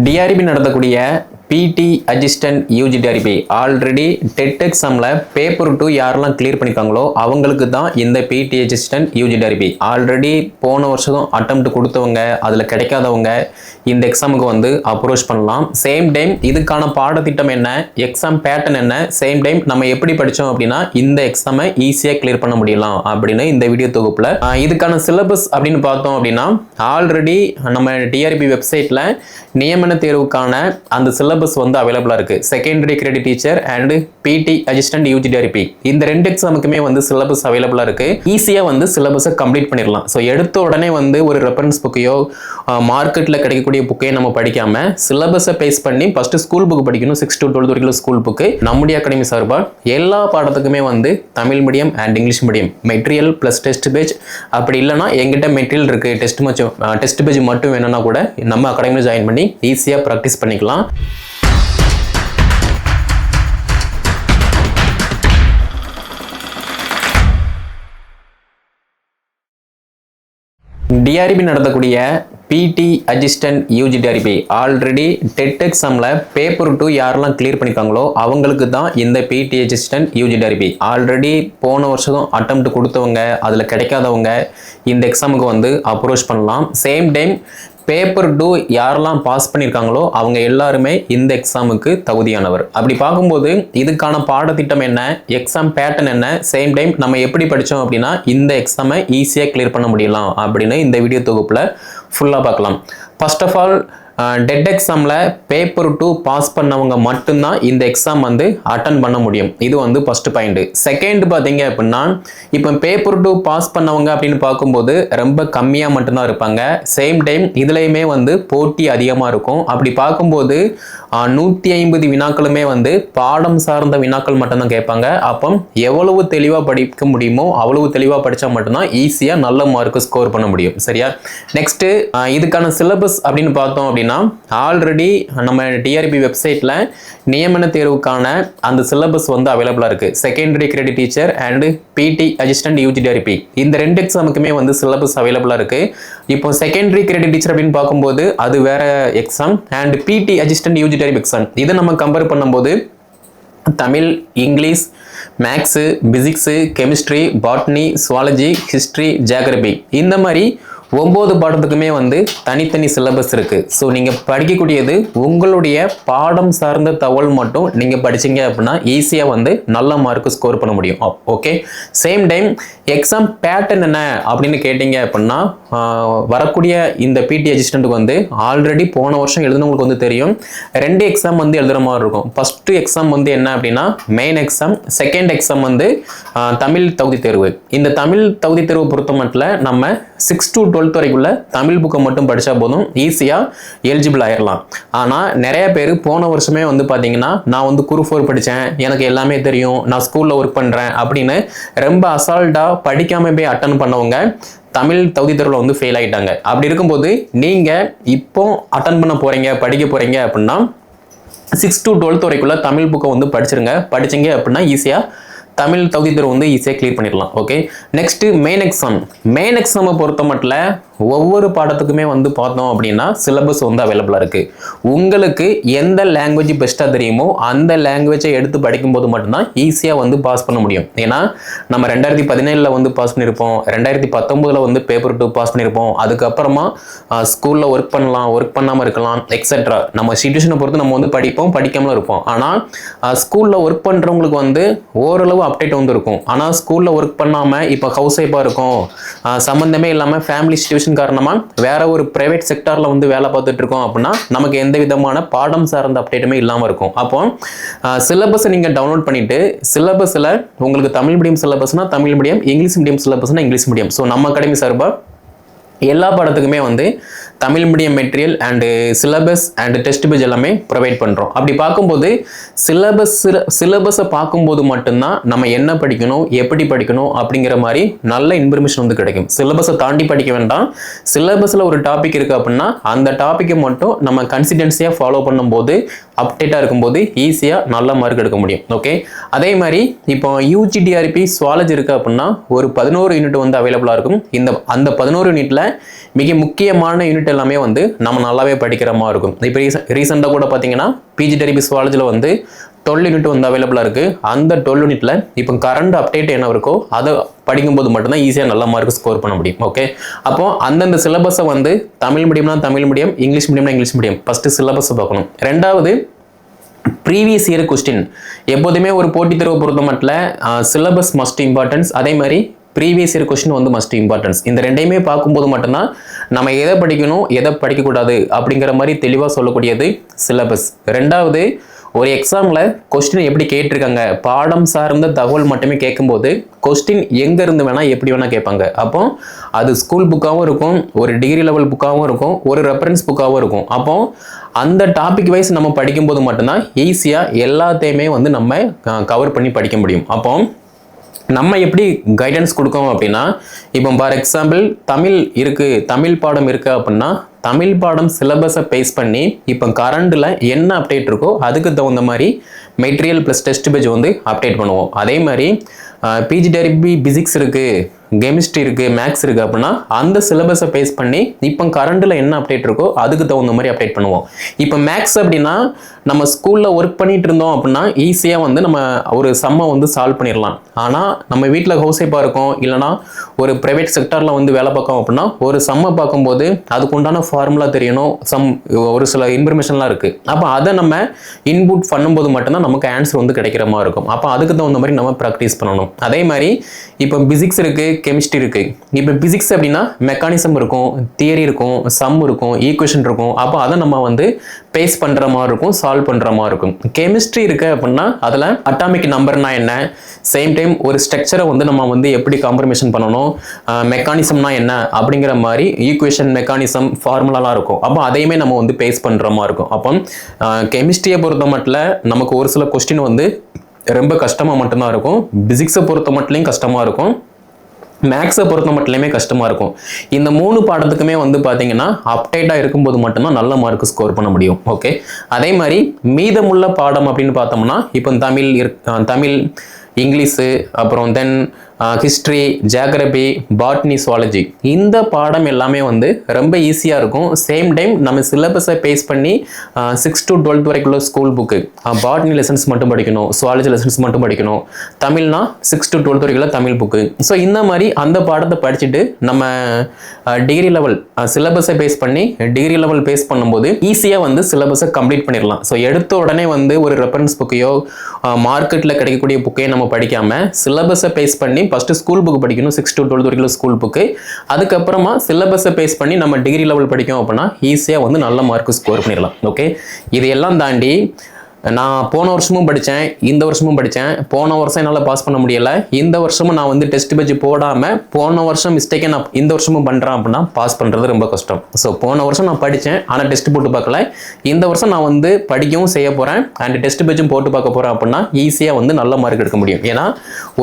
TRP நடத்தக்கூடிய PT assistant UG TRB already TET எக்ஸாமில் paper 2 யாரெல்லாம் கிளியர் பண்ணியிருக்காங்களோ அவங்களுக்கு தான் இந்த பிடி அசிஸ்டன்ட் யூஜி டிஆர்பி ஆல்ரெடி போன வருஷம் அட்டெம்ப்ட் கொடுத்தவங்க அதில் கிடைக்காதவங்க இந்த எக்ஸாமுக்கு வந்து அப்ரோச் பண்ணலாம். சேம் டைம் இதுக்கான பாடத்திட்டம் என்ன, எக்ஸாம் பேட்டர்ன் என்ன, சேம் டைம் நம்ம எப்படி படித்தோம் அப்படின்னா இந்த எக்ஸாமை ஈஸியாக கிளியர் பண்ண முடியலாம் அப்படின்னு இந்த வீடியோ தொகுப்பில் இதுக்கான சிலபஸ் அப்படின்னு பார்த்தோம் அப்படின்னா ஆல்ரெடி நம்ம டிஆர்பி வெப்சைட்டில் நியமன தேர்வுக்கான அந்த சிலபஸ் வந்து அவைலபிளா இருக்கு. செகண்டரி கிரெடிட் டீச்சர் அண்ட் பிடி அசிஸ்டன்ட் யூஜி டிஆர்பி இந்த ரெண்டு எக்ஸாமுக்குமே வந்து சிலபஸ் அவைலபிளா இருக்கு. ஈஸியா வந்து சிலபஸை கம்ப்ளீட் பண்ணிடலாம். ஸோ எடுத்த உடனே வந்து ஒரு ரெஃபரன்ஸ் புக்கையோ மார்க்கெட்ல கிடைக்கக்கூடிய புக்கையோ நம்ம படிக்காம சிலபஸை பேஸ் பண்ணி ஃபர்ஸ்ட் ஸ்கூல் புக் படிக்கணும். 6 to 12 வரைக்கும் ஸ்கூல் புக்கு நம்முடைய அகாடமி சார்பா எல்லா பாடத்துக்குமே வந்து Tamil medium and English medium material plus test page, அப்படி இல்லைன்னா எங்கிட்ட மெட்டீரியல் இருக்கு டெஸ்ட் பேஜ் மட்டும் வேணும்னா கூட நம்ம அகாடமியில் ஜாயின் பண்ணி ஈஸியாக ப்ராக்டிஸ் பண்ணிக்கலாம். டிஆர்பி நடத்தக்கூடிய PT assistant UG TRB already TET எக்ஸாமில் பேப்பர் 2 யாரெல்லாம் கிளியர் பண்ணியிருக்காங்களோ அவங்களுக்கு தான் இந்த பிடி அசிஸ்டன்ட் யூஜி டிஆர்பி ஆல்ரெடி போன வருஷம் அட்டெம்ப்ட் கொடுத்தவங்க அதில் கிடைக்காதவங்க இந்த எக்ஸாமுக்கு வந்து அப்ரோச் பண்ணலாம். சேம் டைம் பேப்பர் 2 யாரெல்லாம் பாஸ் பண்ணியிருக்காங்களோ அவங்க எல்லாருமே இந்த எக்ஸாமுக்கு தகுதியானவர். அப்படி பார்க்கும்போது இதுக்கான பாடத்திட்டம் என்ன, எக்ஸாம் பேட்டர்ன் என்ன, சேம் டைம் நம்ம எப்படி படித்தோம் அப்படின்னா இந்த எக்ஸாமை ஈஸியாக கிளியர் பண்ண முடியலாம் அப்படின்னு இந்த வீடியோ தொகுப்பில் ஃபுல்லாக பார்க்கலாம். ஃபர்ஸ்ட் ஆஃப் ஆல் டெட் எக்ஸாமில் பேப்பர் 2 பாஸ் பண்ணவங்க மட்டும்தான் இந்த எக்ஸாம் வந்து அட்டன் பண்ண முடியும். இது வந்து ஃபர்ஸ்ட் பாயிண்ட். செகண்ட் பார்த்தீங்க அப்படின்னா இப்போ பேப்பர் 2 பாஸ் பண்ணவங்க அப்படின்னு பார்க்கும்போது ரொம்ப கம்மியாக மட்டும்தான் இருப்பாங்க. சேம் டைம் இதுலையுமே வந்து போட்டி அதிகமாக இருக்கும். அப்படி பார்க்கும்போது 150 வினாக்களுமே வந்து பாடம் சார்ந்த வினாக்கள் மட்டும்தான் கேட்பாங்க. அப்போ எவ்வளவு தெளிவாக படிக்க முடியுமோ அவ்வளவு தெளிவாக படித்தா மட்டும்தான் ஈஸியாக நல்ல மார்க்கு ஸ்கோர் பண்ண முடியும். சரியா? நெக்ஸ்ட் இதுக்கான சிலபஸ் அப்படின்னு பார்த்தோம் அப்படின்னா ஆல்ரெடி நம்ம டிஆர்பி வெப்சைட்ல நியமன தேர்வுக்கான அந்த சிலபஸ் வந்து அவைலபிளா இருக்கு. செகண்டரி கிரெடிட் டீச்சர் அண்ட் பிடி அசிஸ்டன்ட் யூஜி டிஆர்பி இந்த ரெண்டு எக்ஸாமுக்குமே வந்து சிலபஸ் அவைலபிளா இருக்கு. இப்போ செகண்டரி கிரெடிட் டீச்சர் அப்படின்னு பார்க்கும்போது அது வேற எக்ஸாம் அண்ட் பிடி அசிஸ்டன்ட் யூஜி டிஆர்பி எக்ஸாம். இதை நம்ம கம்பேர் பண்ணும்போது Tamil, English, maths, physics, chemistry, botany, zoology, history, geography இந்த மாதிரி 9 பாடத்துக்குமே வந்து தனித்தனி சிலபஸ் இருக்கு. ஸோ நீங்கள் படிக்கக்கூடியது உங்களுடைய பாடம் சார்ந்த தகவல் மட்டும் நீங்கள் படிச்சீங்க அப்படின்னா ஈஸியாக வந்து நல்ல மார்க்கு ஸ்கோர் பண்ண முடியும். Okay. Same time exam pattern என்ன அப்படின்னு கேட்டீங்க அப்படின்னா வரக்கூடிய இந்த பிடி அசிஸ்டண்ட்டுக்கு வந்து ஆல்ரெடி போன வருஷம் எழுதுனவங்களுக்கு வந்து தெரியும். 2 எக்ஸாம் வந்து எழுதுகிற மாதிரி இருக்கும். ஃபர்ஸ்ட் எக்ஸாம் வந்து என்ன அப்படின்னா மெயின் எக்ஸாம், செகண்ட் எக்ஸாம் வந்து தமிழ் தகுதி தேர்வு. இந்த தமிழ் தகுதி தேர்வு பொறுத்த மட்டும் நம்ம 6 to 12 வரைக்குள்ள தமிழ் புக்கை மட்டும் படித்தா போதும் ஈஸியாக எலிஜிபிள் ஆயிடலாம். ஆனால் நிறைய பேர் போன வருஷமே வந்து பார்த்தீங்கன்னா நான் வந்து குரூப் 4 படித்தேன், எனக்கு எல்லாமே தெரியும், நான் ஸ்கூலில் ஒர்க் பண்ணுறேன் அப்படின்னு ரொம்ப அசால்ட்டாக படிக்காம போய் அட்டன் பண்ணவங்க தமிழ் தகுதி தேர்வில் வந்து ஃபெயில் ஆகிட்டாங்க. அப்படி இருக்கும்போது நீங்கள் இப்போ அட்டன் பண்ண போகிறீங்க, படிக்க போகிறீங்க அப்படின்னா 6 to 12 வரைக்குள்ள தமிழ் புக்கை வந்து படிச்சிங்க அப்படின்னா ஈஸியாக தமிழ் தகுதி தேர்வு வந்து ஈஸியாக கிளியர் பண்ணிடலாம். ஓகே. நெக்ஸ்ட் மெயின் எக்ஸாமை பொறுத்த மட்டும் ஒவ்வொரு பாடத்துக்குமே வந்து பார்த்தோம் அப்படின்னா சிலபஸ் வந்து அவைலபிளாக இருக்குது. உங்களுக்கு எந்த லாங்குவேஜ் பெஸ்ட்டாக தெரியுமோ அந்த லாங்குவேஜை எடுத்து படிக்கும்போது மட்டும்தான் ஈஸியாக வந்து பாஸ் பண்ண முடியும். ஏன்னா நம்ம 2017 வந்து பாஸ் பண்ணியிருப்போம், 2019 வந்து பேப்பர் 2 பாஸ் பண்ணியிருப்போம், அதுக்கப்புறமா ஸ்கூலில் ஒர்க் பண்ணலாம், ஒர்க் பண்ணாமல் இருக்கலாம், எக்ஸெட்ரா. நம்ம சிச்சுவேஷனை பொறுத்து நம்ம வந்து படிப்போம், படிக்காமலும் இருப்போம். ஆனால் ஸ்கூலில் ஒர்க் பண்ணுறவங்களுக்கு வந்து ஓரளவு அப்டேட் வந்து இருக்கும். ஆனால் ஸ்கூலில் ஒர்க் பண்ணாமல் இப்போ ஹவுஸ் ஒய்ஃபாக இருக்கும், சம்மந்தமே இல்லாமல் ஃபேமிலி சிச்சுவேஷன் காரணமா வேற ஒரு பிரைவேட் செக்டார்ல வந்து வேலை பார்த்துட்டு இருக்கோம் அப்படின்னா நமக்கு எந்த விதமான பாடம் சார்ந்த அப்டேட்டுமே இல்லாமல் இருக்கும். அப்போ சிலபஸை நீங்கள் டவுன்லோட் பண்ணிட்டு சிலபஸில் உங்களுக்கு தமிழ் மீடியம் சிலபஸ்னா தமிழ் மீடியம், இங்கிலீஷ் மீடியம் சிலபஸ்னா இங்கிலீஷ் மீடியம். ஸோ நம்ம அகாடமி சார்பாக எல்லா பாடத்துக்குமே வந்து Tamil medium material and syllabus and test page எல்லாமே ப்ரொவைட் பண்ணுறோம். அப்படி பார்க்கும்போது சிலபஸை பார்க்கும்போது மட்டும்தான் நம்ம என்ன படிக்கணும், எப்படி படிக்கணும் அப்படிங்கிற மாதிரி நல்ல இன்ஃபர்மேஷன் வந்து கிடைக்கும். சிலபஸை தாண்டி படிக்க வேண்டாம். சிலபஸில் ஒரு டாபிக் இருக்குது அப்படின்னா அந்த டாப்பிக்கை மட்டும் நம்ம கன்சிஸ்டன்சியாக ஃபாலோ பண்ணும்போது அப்டேட்டாக இருக்கும்போது ஈஸியாக நல்ல மார்க் எடுக்க முடியும். ஓகே. அதே மாதிரி இப்போ யூஜி டிஆர்பி சுவாலஜி இருக்குது அப்படின்னா ஒரு 11 யூனிட் வந்து அவைலபிளாக இருக்கும். அந்த 11 யூனிட்டில் மிக முக்கியமான யூனிட் எல்லாமே வந்து நம்ம நல்லாவே படிக்கிற மாதிரி இருக்கும். இப்போ ரீசெண்டாக கூட பார்த்தீங்கன்னா பிஜிடிஆர்பி சுவாலஜியில் வந்து 12 யூனிட் வந்து அவைலபிளாக இருக்குது. அந்த 12 யூனிட்ல இப்போ கரண்ட் அப்டேட் என்ன இருக்கோ அதை படிக்கும்போது மட்டும்தான் ஈஸியாக நல்ல மார்க் ஸ்கோர் பண்ண முடியும். ஓகே, அப்போ அந்தந்த சிலபஸை வந்து தமிழ் மீடியம்னா தமிழ் மீடியம், இங்கிலீஷ் மீடியம்னா இங்கிலீஷ் மீடியம் ஃபஸ்ட்டு சிலபஸை பார்க்கணும். ரெண்டாவது ப்ரீவியஸ் இயர் கொஸ்டின். எப்போதுமே ஒரு போட்டித் தேர்வை பொறுத்த மட்டும் சிலபஸ் மஸ்ட் இம்பார்ட்டன்ஸ், அதே மாதிரி ப்ரீவியஸ் இயர் கொஸ்டின் வந்து மஸ்ட் இம்பார்ட்டன்ஸ். இந்த ரெண்டையுமே பார்க்கும்போது மட்டும்தான் நம்ம எதை படிக்கணும் எதை படிக்கக்கூடாது அப்படிங்கிற மாதிரி தெளிவாக சொல்லக்கூடியது சிலபஸ். ரெண்டாவது, ஒரு எக்ஸாமில் கொஸ்டின் எப்படி கேட்டிருக்காங்க, பாடம் சார்ந்த தகவல் மட்டுமே கேட்கும்போது கொஸ்டின் எங்கேருந்து வேணால் எப்படி வேணால் கேட்பாங்க. அப்போ அது ஸ்கூல் புக்காகவும் இருக்கும், ஒரு டிகிரி லெவல் புக்காகவும் இருக்கும், ஒரு ரெஃபரன்ஸ் புக்காகவும் இருக்கும். அப்போ அந்த டாபிக் வைஸ் நம்ம படிக்கும்போது மட்டும்தான் ஈஸியாக எல்லாத்தையுமே வந்து நம்ம கவர் பண்ணி படிக்க முடியும். அப்போ நம்ம எப்படி கைடன்ஸ் கொடுக்கோம் அப்படின்னா, இப்போ ஃபார் எக்ஸாம்பிள் தமிழ் பாடம் இருக்குது அப்படின்னா தமிழ் பாடம் சிலபஸை பேஸ் பண்ணி இப்போ கரண்டில் என்ன அப்டேட் இருக்கோ அதுக்கு தகுந்த மாதிரி மெட்டீரியல் ப்ளஸ் டெஸ்ட் பேஜ் வந்து அப்டேட் பண்ணுவோம். அதே மாதிரி பிஜிடிஆர்பி பிசிக்ஸ் இருக்குது, கெமிஸ்ட்ரி இருக்குது, மேக்ஸ் இருக்குது அப்படின்னா அந்த சிலபஸை பேஸ் பண்ணி இப்போ கரண்டில் என்ன அப்டேட் இருக்கோ அதுக்கு தகுந்த மாதிரி அப்டேட் பண்ணுவோம். இப்போ மேக்ஸ் அப்படின்னா நம்ம ஸ்கூலில் ஒர்க் பண்ணிட்டு இருந்தோம் அப்படின்னா ஈஸியாக வந்து நம்ம ஒரு சம்மை வந்து சால்வ் பண்ணிடலாம். ஆனால் நம்ம வீட்டில் ஹவுஸ் ஒய்ஃபாக இருக்கோம், இல்லைனா ஒரு ப்ரைவேட் செக்டரில் வந்து வேலை பார்க்கோம் அப்படின்னா ஒரு சம்மை பார்க்கும்போது அதுக்கு உண்டான ஃபார்முலா தெரியணும், ஒரு சில இன்ஃபர்மேஷன்லாம் இருக்குது. அப்போ அதை நம்ம இன்புட் பண்ணும்போது மட்டும்தான் நமக்கு ஆன்சர் வந்து கிடைக்கிற மாதிரி இருக்கும். அப்போ அதுக்கு தகுந்த மாதிரி நம்ம ப்ராக்டிஸ் பண்ணணும். அதே மாதிரி இப்போ பிசிக்ஸ் இருக்குது, கெமிஸ்ட்ரி இருக்குது. இப்போ பிசிக்ஸ் அப்படின்னா மெக்கானிசம் இருக்கும், தியரி இருக்கும், சம் இருக்கும், ஈக்குவேஷன் இருக்கும். அப்போ அதை நம்ம வந்து பேஸ் பண்ணுற மாதிரி இருக்கும், சால்வ் பண்ணுற மாதிரி இருக்கும். கெமிஸ்ட்ரி இருக்குது அப்படின்னா அதில் அட்டாமிக் நம்பர்னா என்ன, சேம் டைம் ஒரு ஸ்ட்ரக்சரை வந்து நம்ம வந்து எப்படி காம்ப்ரமைசேஷன் பண்ணணும், மெக்கானிசம்னா என்ன அப்படிங்கிற மாதிரி ஈக்குவேஷன், மெக்கானிசம், ஃபார்முலாலாம் இருக்கும். அப்போ அதையுமே நம்ம வந்து பேஸ் பண்ணுற மாதிரி இருக்கும். அப்போ கெமிஸ்ட்ரியை பொறுத்த மட்டும் நமக்கு ஒரு சில கொஸ்டின் வந்து ரொம்ப கஷ்டமாக மட்டும்தான் இருக்கும். பிசிக்ஸை பொறுத்த மட்டும் கஷ்டமாக இருக்கும், மேக்ஸை பொறுத்த மட்டுமே கஷ்டமாக இருக்கும். இந்த 3 பாடத்துக்குமே வந்து பார்த்தீங்கன்னா அப்டேட்டாக இருக்கும்போது மட்டும்தான் நல்ல மார்க் ஸ்கோர் பண்ண முடியும். ஓகே, அதே மாதிரி மீதமுள்ள பாடம் அப்படின்னு பார்த்தோம்னா இப்போ தமிழ், இங்கிலீஷு, அப்புறம் தென் ஹிஸ்ட்ரி, ஜியாகிரபி, பாட்னி, சுவாலஜி, இந்த பாடம் எல்லாமே வந்து ரொம்ப ஈஸியாக இருக்கும். சேம் டைம் நம்ம சிலபஸை பேஸ் பண்ணி 6 to 12 வரைக்குள்ள ஸ்கூல் புக்கு, பாட்னி லெசன்ஸ் மட்டும் படிக்கணும், சுவாலஜி லெசன்ஸ் மட்டும் படிக்கணும், தமிழ்னா 6 to 12 வரைக்குள்ள தமிழ் புக்கு. ஸோ இந்த மாதிரி அந்த பாடத்தை படிச்சுட்டு நம்ம டிகிரி லெவல் சிலபஸை பேஸ் பண்ணி டிகிரி லெவல் பேஸ் பண்ணும்போது ஈஸியாக வந்து சிலபஸை கம்ப்ளீட் பண்ணிடலாம். ஸோ எடுத்த உடனே வந்து ஒரு ரெஃபரன்ஸ் புக்கையோ மார்க்கெட்டில் கிடைக்கக்கூடிய புக்கையோ நம்ம படிக்காமல் சிலபஸை பேஸ் பண்ணி ஃபர்ஸ்ட் ஸ்கூல் புக் படிக்கணும், 6 to 12 வரைக்கும் ஸ்கூல் புக்கு. அதுக்கப்புறமா சிலபஸை பேஸ் பண்ணி நம்ம டிகிரி லெவல் படிக்கோம் அப்படின்னா ஈஸியாக வந்து நல்ல மார்க் ஸ்கோர் பண்ணிடலாம். ஓகே, இதையெல்லாம் தாண்டி நான் போன வருஷமும் படித்தேன், இந்த வருஷமும் படித்தேன். போன வருஷம் என்னால் பாஸ் பண்ண முடியலை, இந்த வருஷமும் நான் வந்து டெஸ்ட் பேஜ் போடாமல் போன வருஷம் மிஸ்டேக்கை நான் இந்த வருஷமும் பண்ணுறேன் அப்படின்னா பாஸ் பண்ணுறது ரொம்ப கஷ்டம். ஸோ போன வருஷம் நான் படித்தேன், ஆனால் டெஸ்ட் போட்டு பார்க்கல. இந்த வருஷம் நான் வந்து படிக்கவும் செய்ய போகிறேன் அண்ட் டெஸ்ட் பேஜும் போட்டு பார்க்க போகிறேன் அப்படின்னா ஈஸியாக வந்து நல்ல மார்க் எடுக்க முடியும். ஏன்னா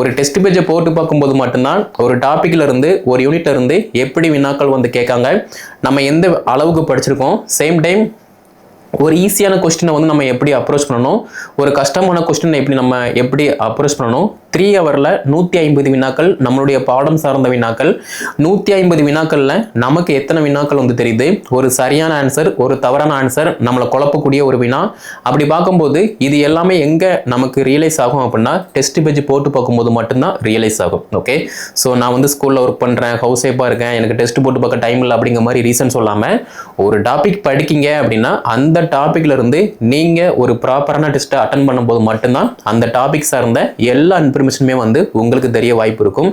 ஒரு டெஸ்ட் பேஜை போட்டு பார்க்கும்போது மட்டும்தான் ஒரு டாப்பிக்கில் இருந்து ஒரு யூனிட்ல இருந்து எப்படி வினாக்கள் வந்து கேட்காங்க, நம்ம எந்த அளவுக்கு படிச்சிருக்கோம், சேம் டைம் ஒரு ஈஸியான கொஸ்டினை வந்து நம்ம எப்படி அப்ரோச் பண்ணணும், ஒரு கஷ்டமான கொஸ்டினை எப்படி அப்ரோச் பண்ணணும். 3 ஹவரில் 150 வினாக்கள் நம்மளுடைய பாடம் சார்ந்த வினாக்கள். 150 வினாக்களில் நமக்கு எத்தனை வினாக்கள் வந்து தெரியுது, ஒரு சரியான ஆன்சர், ஒரு தவறான ஆன்சர், நம்மளை குழப்பக்கூடிய ஒரு வினா. அப்படி பார்க்கும்போது இது எல்லாமே எங்கே நமக்கு ரியலைஸ் ஆகும் அப்படின்னா டெஸ்ட் பேஜ் போட்டு பார்க்கும்போது மட்டும்தான் ரியலைஸ் ஆகும். ஓகே, ஸோ நான் வந்து ஸ்கூலில் ஒர்க் பண்ணுறேன், ஹவுஸ் ஒய்ஃபாக இருக்கேன், எனக்கு டெஸ்ட் போட்டு பார்க்க டைம் இல்லை அப்படிங்கிற மாதிரி ரீசன் சொல்லாமல் ஒரு டாபிக் படிக்கிங்க அப்படின்னா அந்த டாபிக்ல இருந்து நீங்கள் ஒரு ப்ராப்பரான டெஸ்ட்டை அட்டன் பண்ணும்போது மட்டும்தான் அந்த டாபிக் சார்ந்த எல்லா இன்ஃபர்மேஷனுமே வந்து உங்களுக்கு தெரிய வாய்ப்பு இருக்கும்.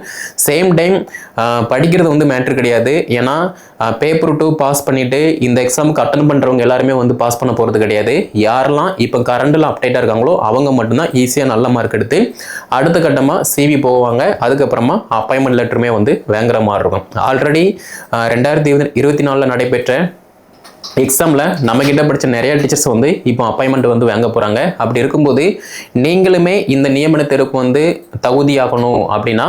சேம் டைம் படிக்கிறது வந்து மேட்ரு கிடையாது. ஏன்னா பேப்பர் 2 பாஸ் பண்ணிட்டு இந்த எக்ஸாமுக்கு அட்டன் பண்ணுறவங்க எல்லாருமே வந்து பாஸ் பண்ண போகிறது கிடையாது. யாரெல்லாம் இப்போ கரண்டில் அப்டேட்டாக இருக்காங்களோ அவங்க மட்டும்தான் ஈஸியாக நல்ல மார்க் எடுத்து அடுத்த கட்டமாக சிவி போவாங்க. அதுக்கப்புறமா அப்பாயின்மெண்ட் லெட்டருமே வந்து வாங்குற மாதிரி இருக்கும். ஆல்ரெடி 2024 நடைபெற்ற எக்ஸாமில் நம்மக்கிட்ட படித்த நிறைய டீச்சர்ஸ் வந்து இப்போ அப்பாயின்மெண்ட் வந்து வாங்க போகிறாங்க. அப்படி இருக்கும்போது நீங்களுமே இந்த நியமன தேர்வுக்கு வந்து தகுதியாகணும் அப்படின்னா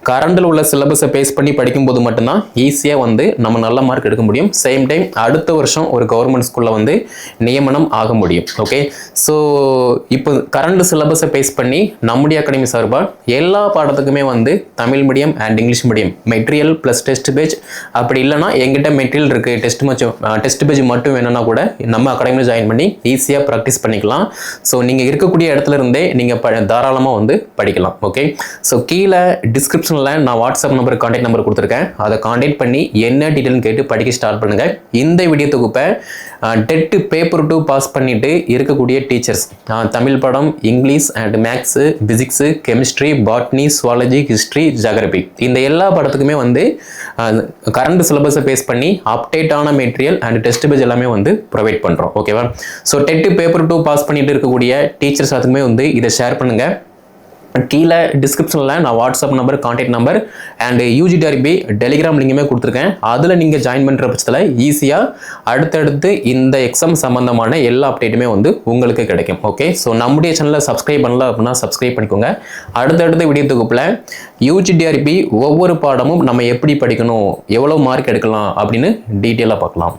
கரண்டில் உள்ள சிலபஸை பேஸ் பண்ணி படிக்கும்போது மட்டும்தான் ஈஸியாக வந்து நம்ம நல்ல மார்க் எடுக்க முடியும். சேம் டைம் அடுத்த வருஷம் ஒரு கவர்மெண்ட் ஸ்கூலில் வந்து நியமனம் ஆக முடியும். ஓகே, ஸோ இப்போ கரண்ட் சிலபஸை பேஸ் பண்ணி நம்முடைய அகாடமி சார்பாக எல்லா பாடத்துக்குமே வந்து Tamil medium and English medium material plus test page, அப்படி இல்லைனா எங்கிட்ட மெட்டீரியல் இருக்குது, டெஸ்ட் பேஜ் மட்டும் வேணும்னா கூட நம்ம அகாடமியில் ஜாயின் பண்ணி ஈஸியாக ப்ராக்டிஸ் பண்ணிக்கலாம். ஸோ நீங்கள் இருக்கக்கூடிய இடத்துல இருந்தே நீங்கள் தாராளமாக வந்து படிக்கலாம். ஓகே, ஸோ கீழே டிஸ்கிரிப்ஷனில் நான் வாட்ஸ்அப் நம்பர் கான்டாக்ட் நம்பர் கொடுத்துருக்கேன். அதை கான்டாக்ட் பண்ணி என்ன டீட்டெயில்னு கேட்டு படிக்க ஸ்டார்ட் பண்ணுங்கள். இந்த வீடியோ தொகுப்பை டெட் பேப்பர் 2 பாஸ் பண்ணிட்டு இருக்கக்கூடிய டீச்சர்ஸ் தமிழ் படம், English and maths, physics, chemistry, botany, zoology, history, geography இந்த எல்லா படத்துக்குமே வந்து கரண்ட் சிலபஸை பேஸ் பண்ணி அப்டேட்டான மெட்டீரியல் அண்ட் டெஸ்ட் பேஜ் எல்லாமே வந்து ப்ரொவைட் பண்ணுறோம். ஓகேவா? ஸோ டெட் பேப்பர் 2 பாஸ் பண்ணிட்டு இருக்கக்கூடிய டீச்சர்ஸ் அதுக்குமே வந்து இதை ஷேர் பண்ணுங்கள். கீழே டிஸ்கிரிப்ஷனில் நான் WhatsApp number, contact number and UG TRB Telegram லிங்குமே கொடுத்துருக்கேன். அதில் நீங்கள் ஜாயின் பண்ணுற பட்சத்தில் ஈஸியாக அடுத்தடுத்து இந்த எக்ஸாம் சம்மந்தமான எல்லா அப்டேட்டுமே வந்து உங்களுக்கு கிடைக்கும். ஓகே, ஸோ நம்முடைய சேனலை சப்ஸ்கிரைப் பண்ணல அப்படின்னா சப்ஸ்கிரைப் பண்ணிக்கோங்க. அடுத்தடுத்த வீடியோ தொகுப்பில் யூஜிடிஆர்பி ஒவ்வொரு பாடமும் நம்ம எப்படி படிக்கணும், எவ்வளோ மார்க் எடுக்கலாம் அப்படின்னு டீட்டெயிலாக பார்க்கலாம்.